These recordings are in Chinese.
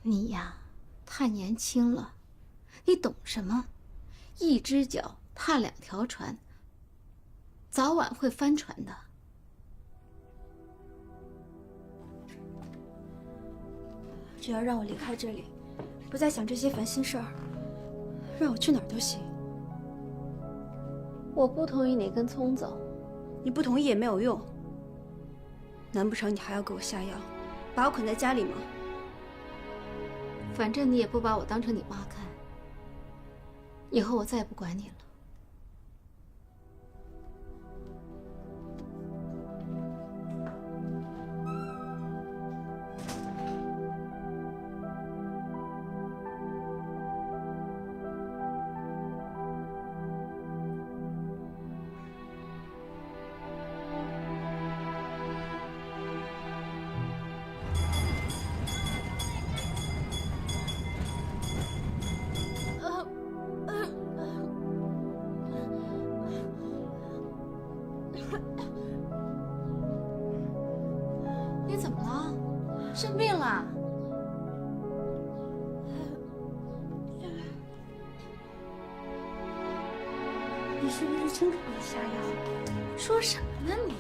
你呀，太年轻了，你懂什么？一只脚踏两条船，早晚会翻船的。只要让我离开这里，不再想这些烦心事儿，让我去哪儿都行。我不同意你跟聪走。你不同意也没有用。难不成你还要给我下药，把我捆在家里吗？反正你也不把我当成你妈看，以后我再也不管你了。你怎么了？生病了？你是不是清楚给我下药？说什么呢你？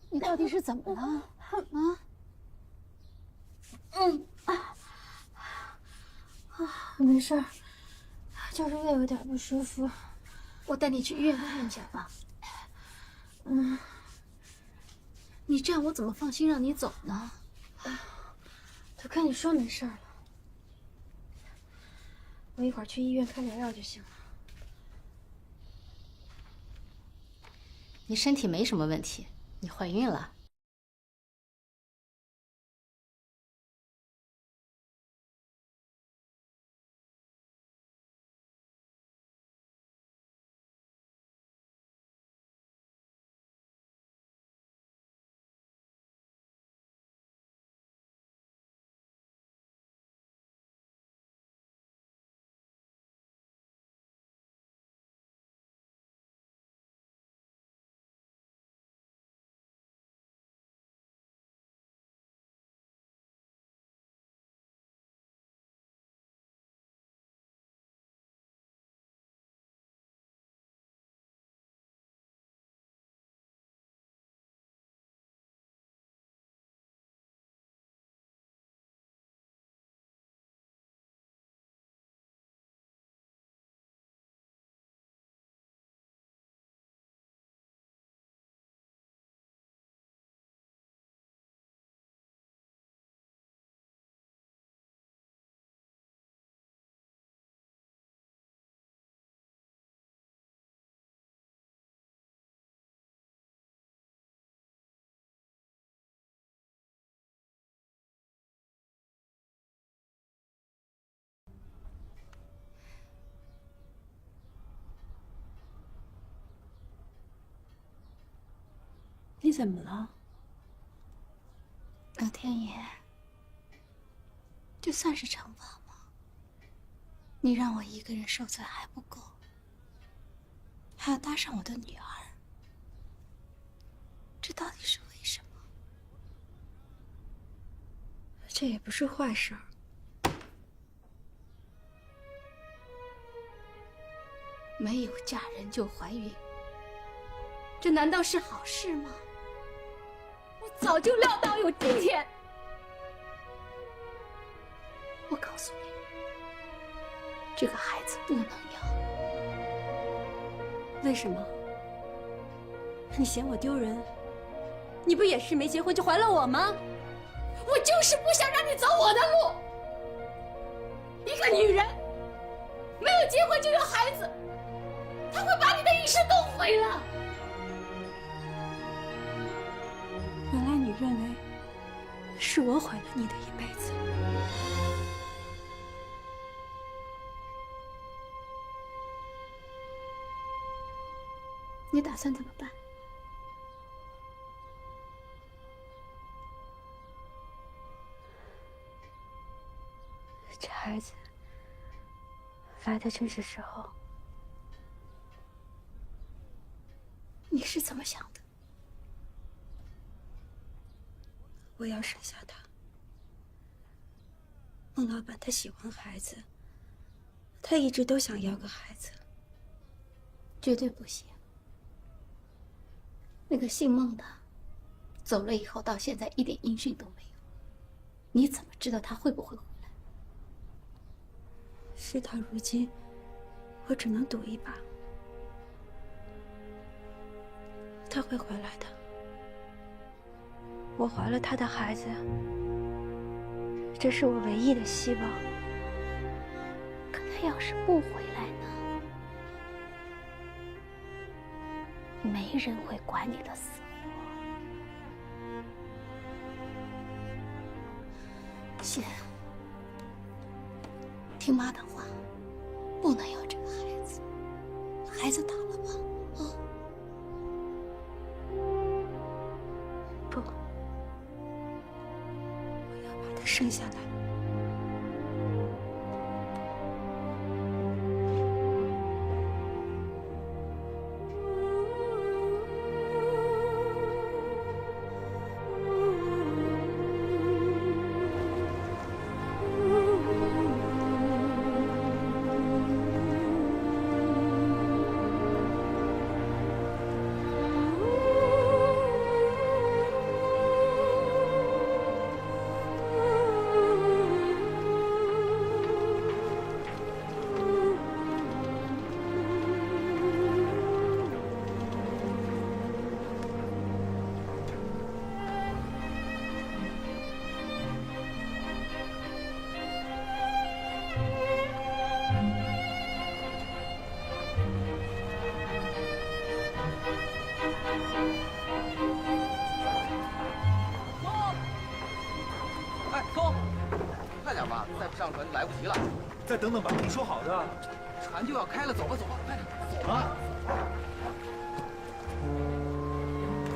你到底是怎么了？啊？没事儿，就是胃有点不舒服。我带你去医院看一下吧。你这样我怎么放心让你走呢？都跟你说没事儿了，我一会儿去医院开点药就行了。你身体没什么问题，你怀孕了。你怎么了？老天爷，这算是惩罚吗？你让我一个人受罪还不够，还要搭上我的女儿，这到底是为什么？这也不是坏事儿。没有嫁人就怀孕，这难道是好事吗？我早就料到有今天。我告诉你，这个孩子不能要。为什么？你嫌我丢人？你不也是没结婚就怀了我吗？我就是不想让你走我的路。一个女人没有结婚就有孩子，她会把你的一生都毁了。原来你认为是我毁了你的一辈子。你打算怎么办？这孩子来的正是时候。你是怎么想的？我要生下他。孟老板他喜欢孩子，他一直都想要个孩子。绝对不行。那个姓孟的走了以后，到现在一点音讯都没有，你怎么知道他会不会回来？事到如今，我只能赌一把。他会回来的。我怀了他的孩子，这是我唯一的希望。可他要是不回来呢？没人会管你的死活。先听妈的话，不能要这个孩子，把孩子打了吧，啊！不，我要把他生下来。再不上船就来不及了。再等等吧，你说好的。船就要开了，走吧，走吧，快点，走吧。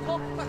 走，快！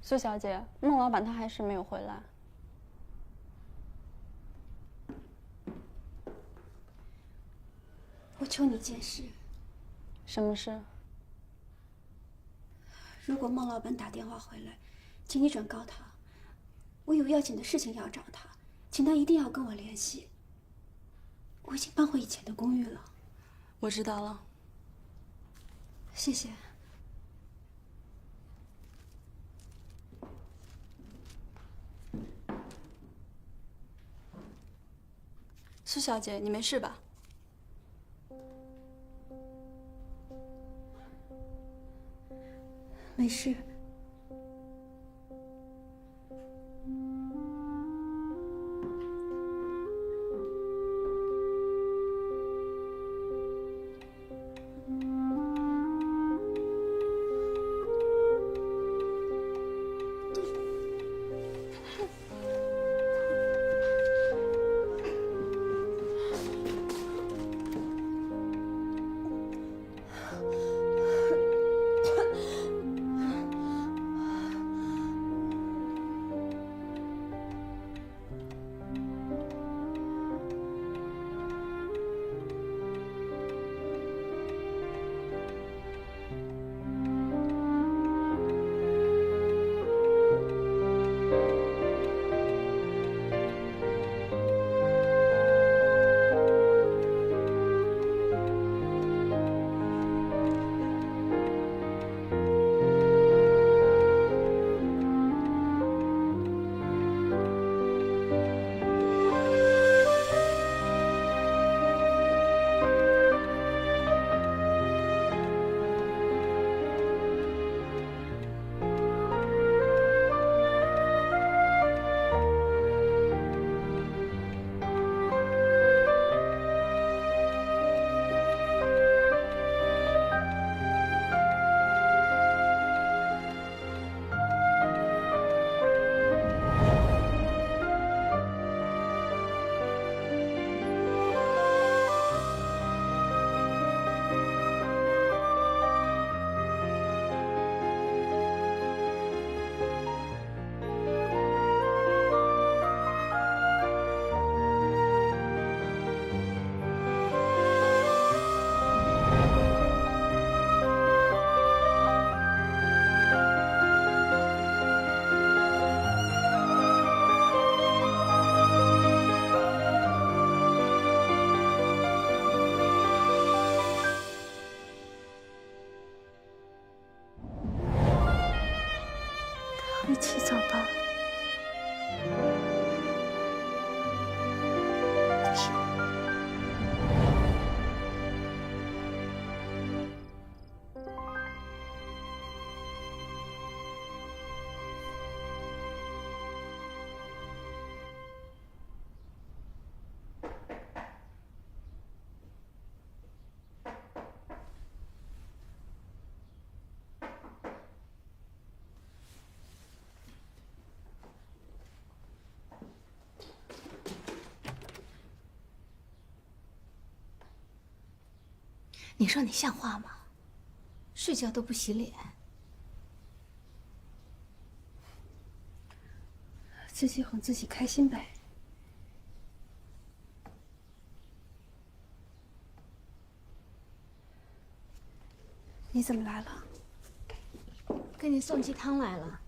苏小姐，孟老板他还是没有回来。我求你件事。什么事？如果孟老板打电话回来，请你转告他，我有要紧的事情要找他，请他一定要跟我联系。我已经搬回以前的公寓了。我知道了。谢谢。苏小姐，你没事吧？没事。一起走吧。是。你说你像话吗？睡觉都不洗脸。自己哄自己开心呗。你怎么来了？给你送鸡汤来了。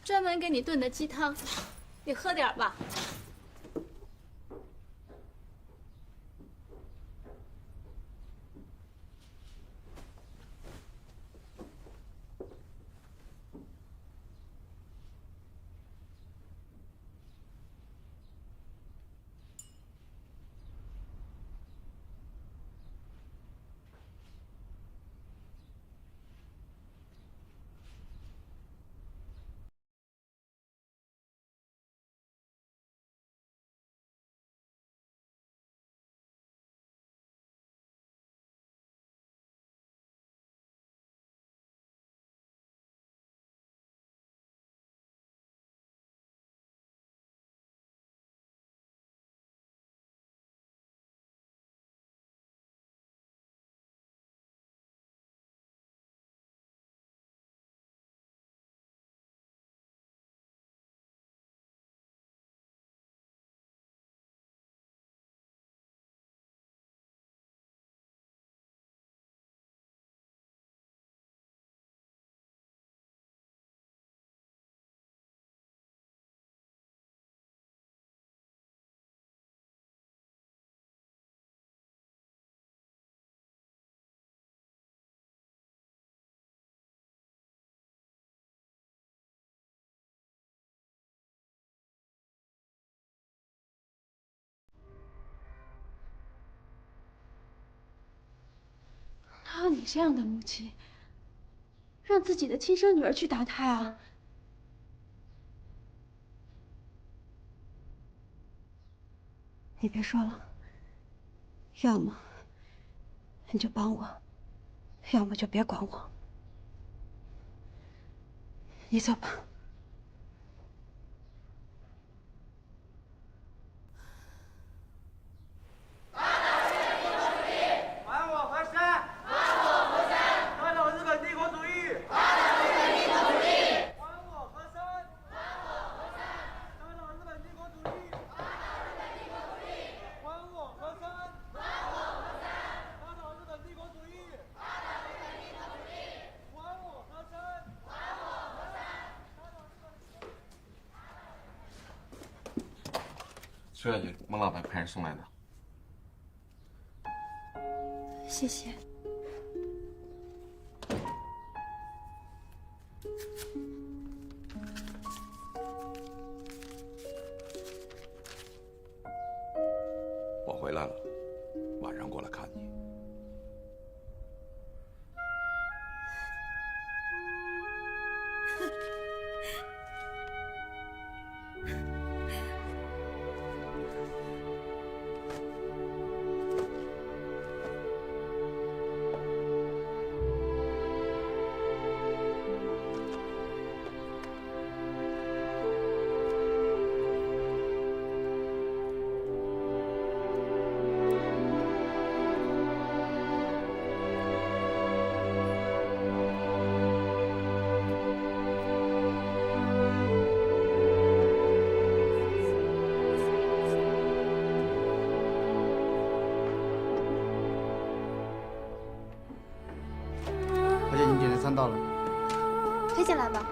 专门给你炖的鸡汤，你喝点吧。哪有你这样的母亲，让自己的亲生女儿去打胎啊？你别说了，要么你就帮我，要么就别管我。你走吧。还我河山！还我河山！打倒日本帝国主义！打倒日本帝国主义！还我河山！还我河山！打倒日本帝国主义！打倒日本帝国主义！还我河山！还我河山！打倒日本帝国主义！打倒日本帝国主义！还我河山！还我河山！打倒日本帝国主义！苏小姐，孟老板派人送来的。谢谢。我回来了，晚上过来看你。小姐，您点的餐到了。推进来吧。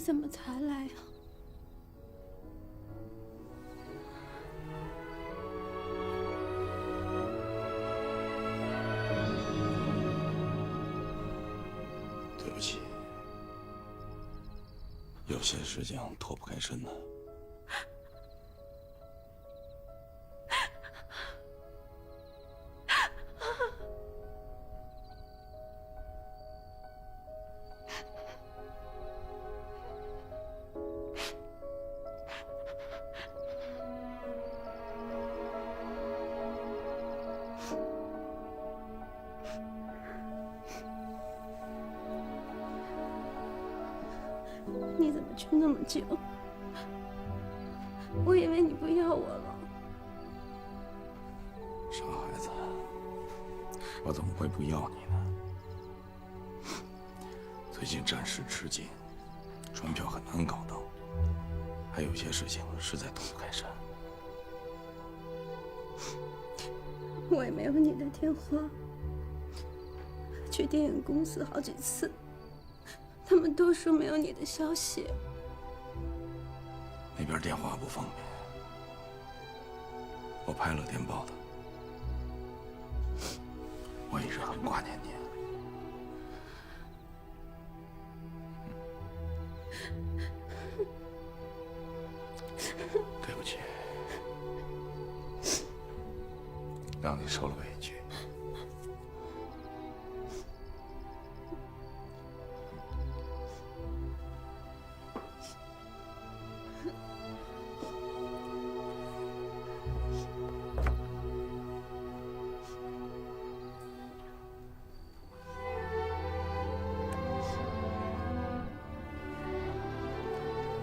怎么才来呀？对不起，有些事情脱不开身呢。你怎么去那么久？我以为你不要我了。傻孩子，我怎么会不要你呢？最近战事吃紧，船票很难搞到，还有些事情实在脱不开身。我也没有你的电话，去电影公司好几次，他们都说没有你的消息。那边电话不方便，我拍了电报的。我一直很挂念你。对不起，让你受了委屈。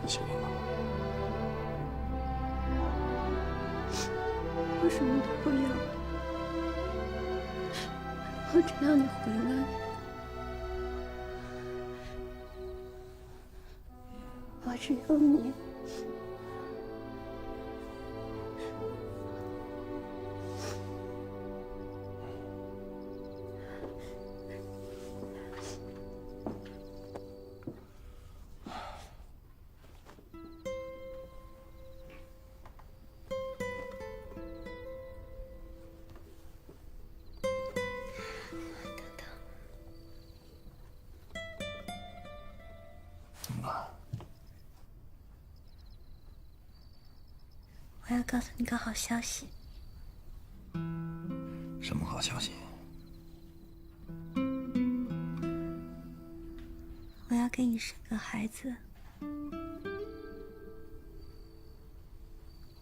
行了吗？我什么都不要，我只要你回来。我只有你。怎么了？我要告诉你个好消息。什么好消息？我要给你生个孩子。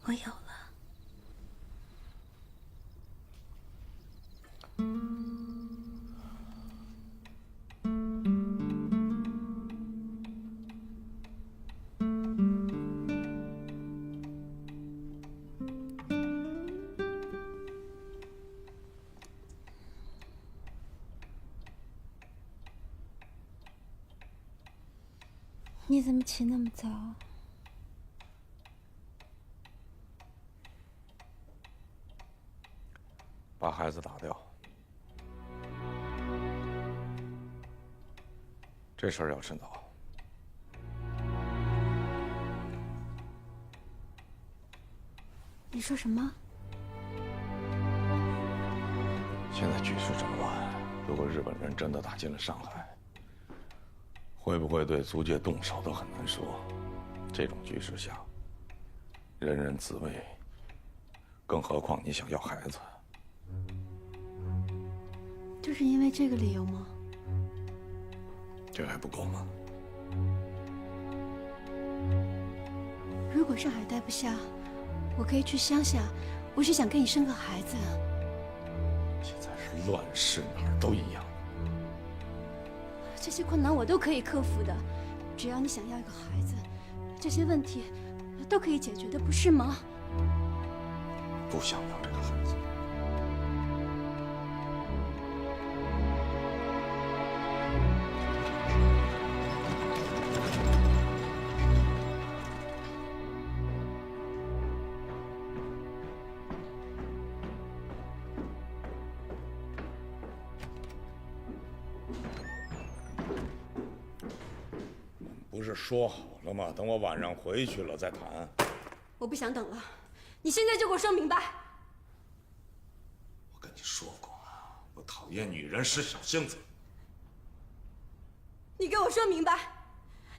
我有了。你怎么起那么早？把孩子打掉，这事儿要趁早。你说什么？现在局势这么乱，如果日本人真的打进了上海，会不会对租界动手都很难说。这种局势下，人人自危，更何况你想要孩子。就是因为这个理由吗？这还不够吗？如果上海待不下，我可以去乡下。我是想给你生个孩子。现在是乱世，哪儿都一样。这些困难我都可以克服的，只要你想要一个孩子，这些问题都可以解决的，不是吗？不想要这个孩子。不是说好了吗？等我晚上回去了再谈。我不想等了，你现在就给我说明白。我跟你说过啊，我讨厌女人使小性子。你给我说明白，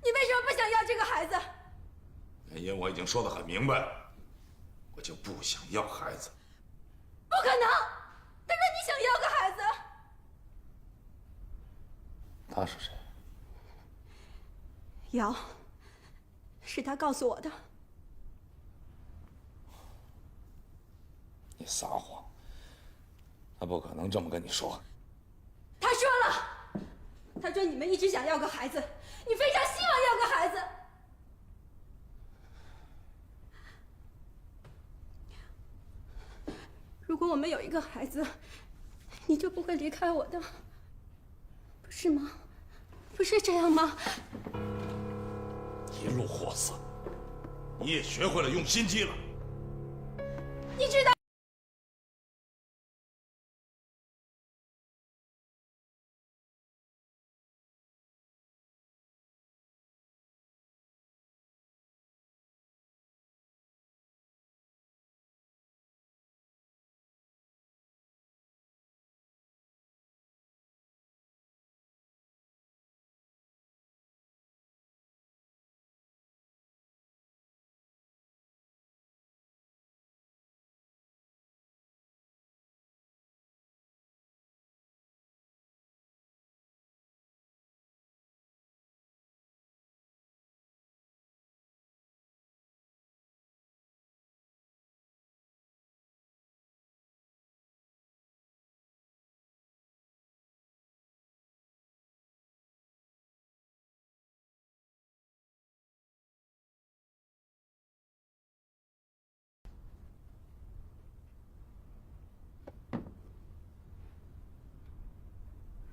你为什么不想要这个孩子？原因我已经说得很明白了，我就不想要孩子。不可能！他说你想要个孩子。他是谁？瑶，是他告诉我的。你撒谎！他不可能这么跟你说。他说了，他说你们一直想要个孩子，你非常希望要个孩子。如果我们有一个孩子，你就不会离开我的，不是吗？不是这样吗？一路货色，你也学会了用心机了。你知道。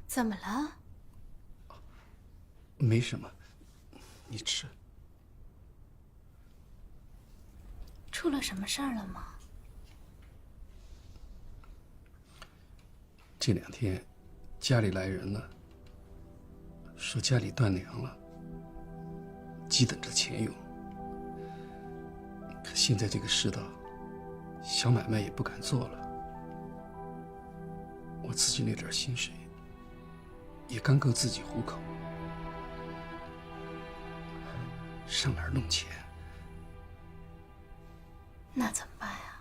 怎么了？没什么，你吃。出了什么事儿了吗？这2天家里来人了，说家里断粮了，急等着钱用。可现在这个世道，小买卖也不敢做了。我自己那点薪水，也刚够自己糊口，上哪儿弄钱？那怎么办呀？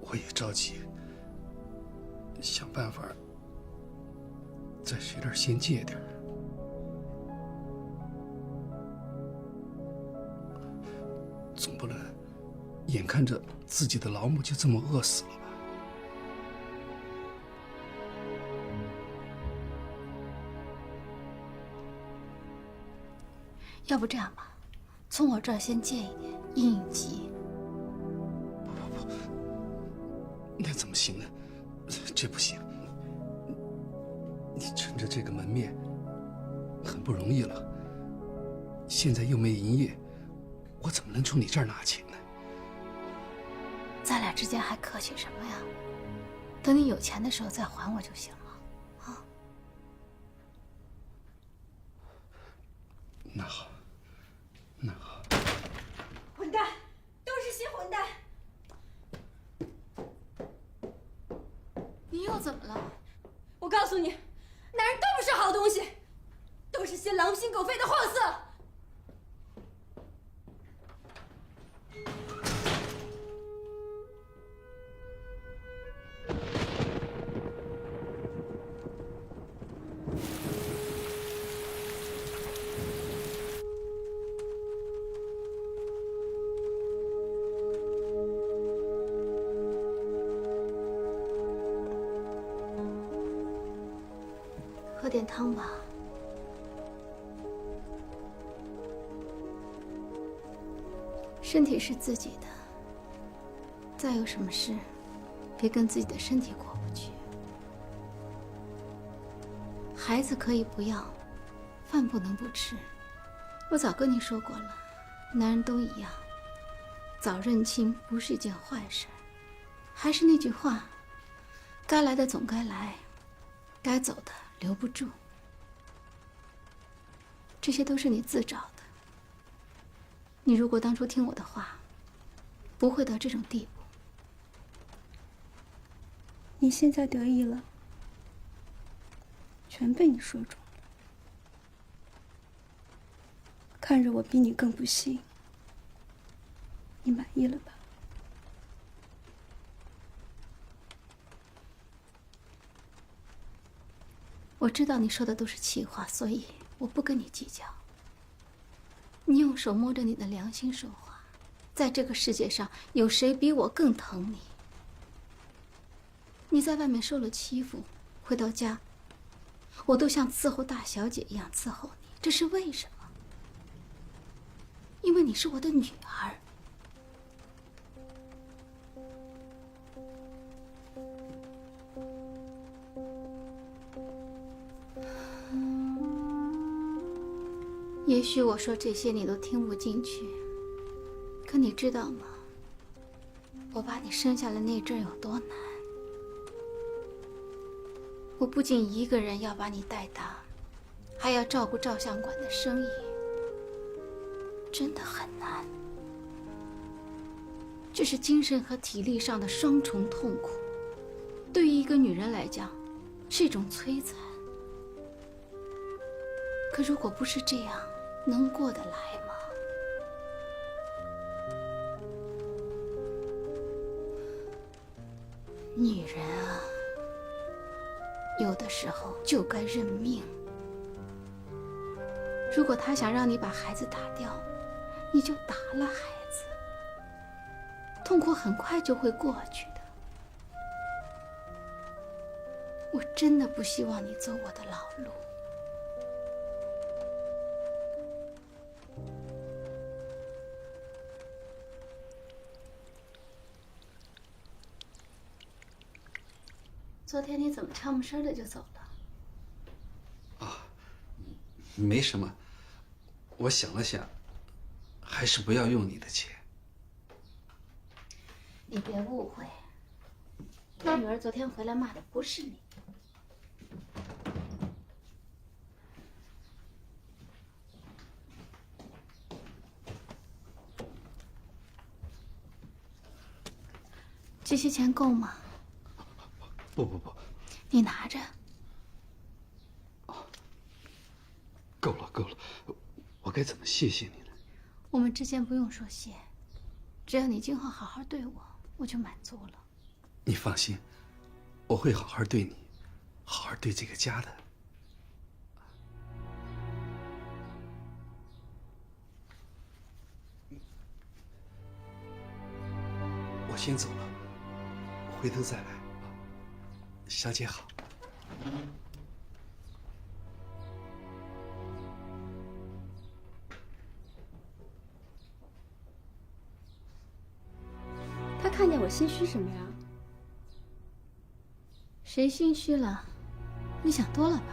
我也着急，想办法在谁那儿先借点儿。总不能眼看着自己的老母就这么饿死了吧？要不这样吧，从我这儿先借一点，应应急。不，那怎么行呢？这不行。你撑着这个门面，很不容易了。现在又没营业，我怎么能从你这儿拿钱呢？咱俩之间还客气什么呀？等你有钱的时候再还我就行了。那好，那好。混蛋，都是些混蛋！你又怎么了？我告诉你，男人都不是好东西，都是些狼心狗肺的货色。喝点汤吧。身体是自己的，再有什么事，别跟自己的身体过不去。孩子可以不要，饭不能不吃。我早跟你说过了，男人都一样，早认清不是一件坏事。还是那句话，该来的总该来，该走的留不住。这些都是你自找的。你如果当初听我的话，不会到这种地步。你现在得意了，全被你说中了。看着我比你更不幸，你满意了吧？我知道你说的都是气话，所以我不跟你计较。你用手摸着你的良心说话，在这个世界上，有谁比我更疼你？你在外面受了欺负，回到家，我都像伺候大小姐一样伺候你，这是为什么？因为你是我的女儿。也许我说这些你都听不进去，可你知道吗？我把你生下来那阵有多难。我不仅一个人要把你带大，还要照顾照相馆的生意，真的很难。这是精神和体力上的双重痛苦，对于一个女人来讲，是一种摧残。可如果不是这样，能过得来吗？女人啊，有的时候就该认命。如果他想让你把孩子打掉，你就打了孩子，痛苦很快就会过去的。我真的不希望你走我的老路。昨天你怎么悄没声的就走了？啊，没什么。我想了想，还是不要用你的钱。你别误会，我女儿昨天回来骂的不是你。这些钱够吗？不，你拿着。够了。我该怎么谢谢你呢？我们之间不用说谢，只要你今后好好对我，我就满足了。你放心，我会好好对你，好好对这个家的。我先走了，回头再来。小姐好。他看见我心虚什么呀？谁心虚了？你想多了吧？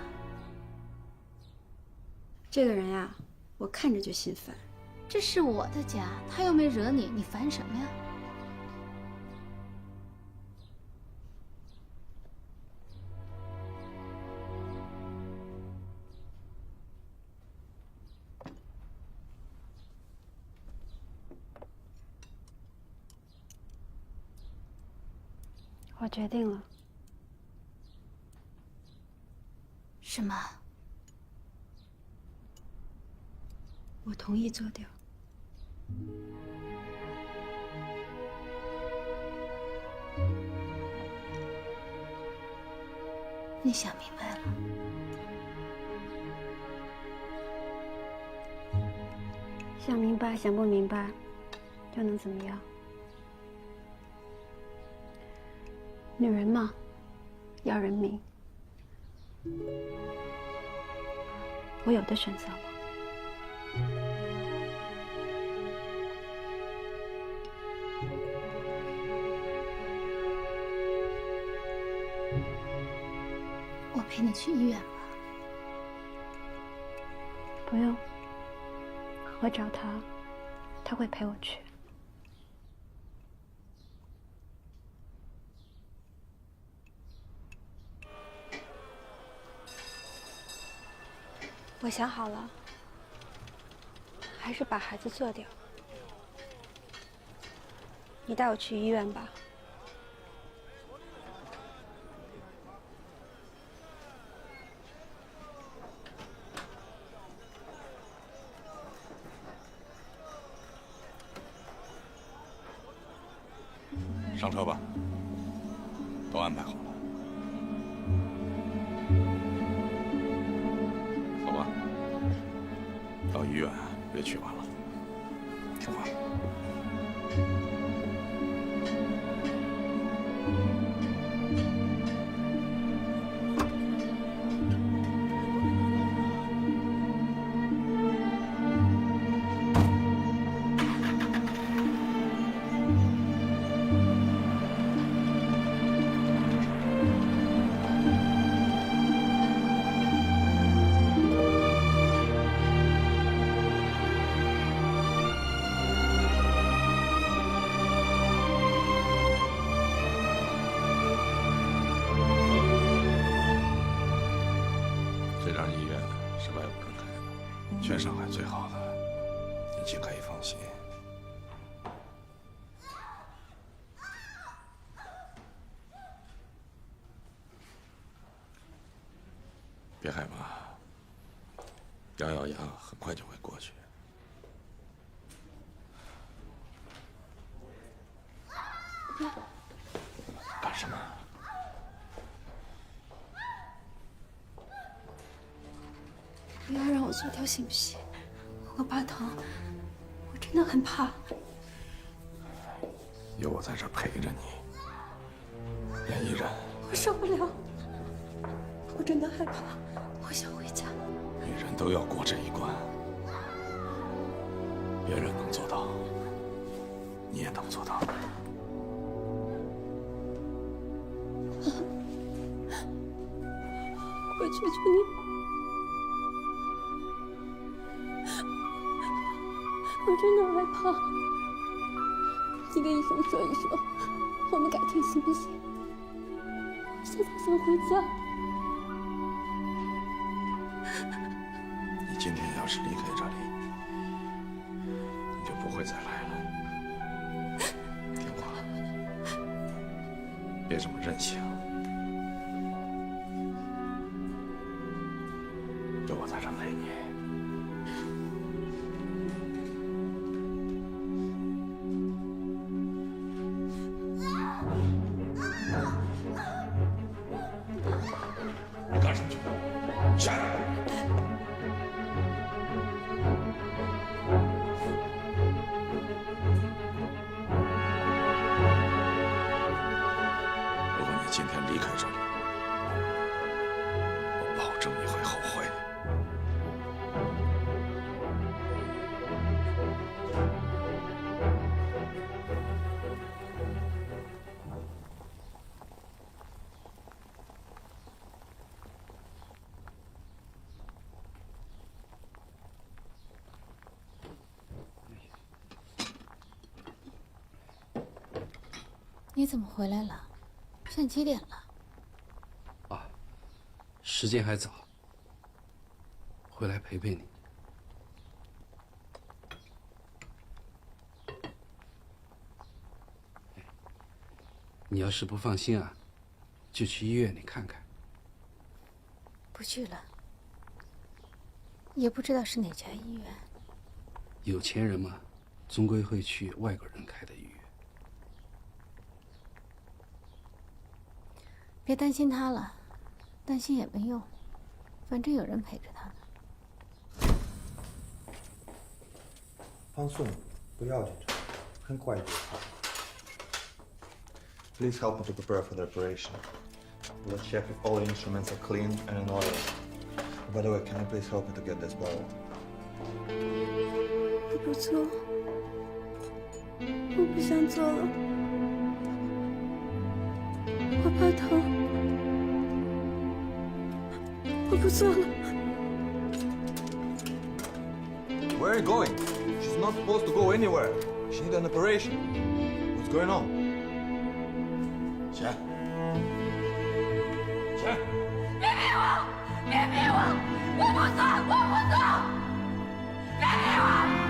这个人呀，我看着就心烦。这是我的家，他又没惹你，你烦什么呀？我决定了。什么？我同意做掉。你想明白了？想明白，想不明白，又能怎么样？女人嘛，要人命。我有的选择吗？我陪你去医院吧。不用，我找他，他会陪我去。我想好了，还是把孩子做掉。你带我去医院吧。上车吧，都安排好了。走吧，到医院别去晚了，听话。这家医院是外国人开的，全上海最好的，你尽可以放心。别害怕，咬咬牙，很快就会过去。干什么？不要让我做掉行不行？我怕疼，我真的很怕。有我在这陪着你，严一人。我受不了，我真的害怕，我想回家。女人都要过这一关，别人能做到，你也能做到。我求求你，我真的害怕。你跟医生说一说，我们改天行不行？我现在想回家。你今天要是离开这里，你就不会再来了。听话，别这么任性。有我在这陪你。你干什么去？下来！如果你今天离开这里，我保证你会后悔。你怎么回来了？现在几点了？啊，时间还早，回来陪陪你。你要是不放心啊，就去医院里看看。不去了，也不知道是哪家医院。有钱人嘛，终归会去外国人开的医院。别担心他了，担心也没用，反正有人陪着他呢。放松，不要紧张，很快就好。Please help me to prepare for the operation. Let's check if all the instruments are clean and in order. By the way, can you please help me to get this bottle? 我不做，我不想做了，我怕疼，我不做了。Where are you going? She's not supposed to go anywhere. She needs an operation. What's going on? 起来！起来！别逼我！别逼我！我不做！我不做！别逼我！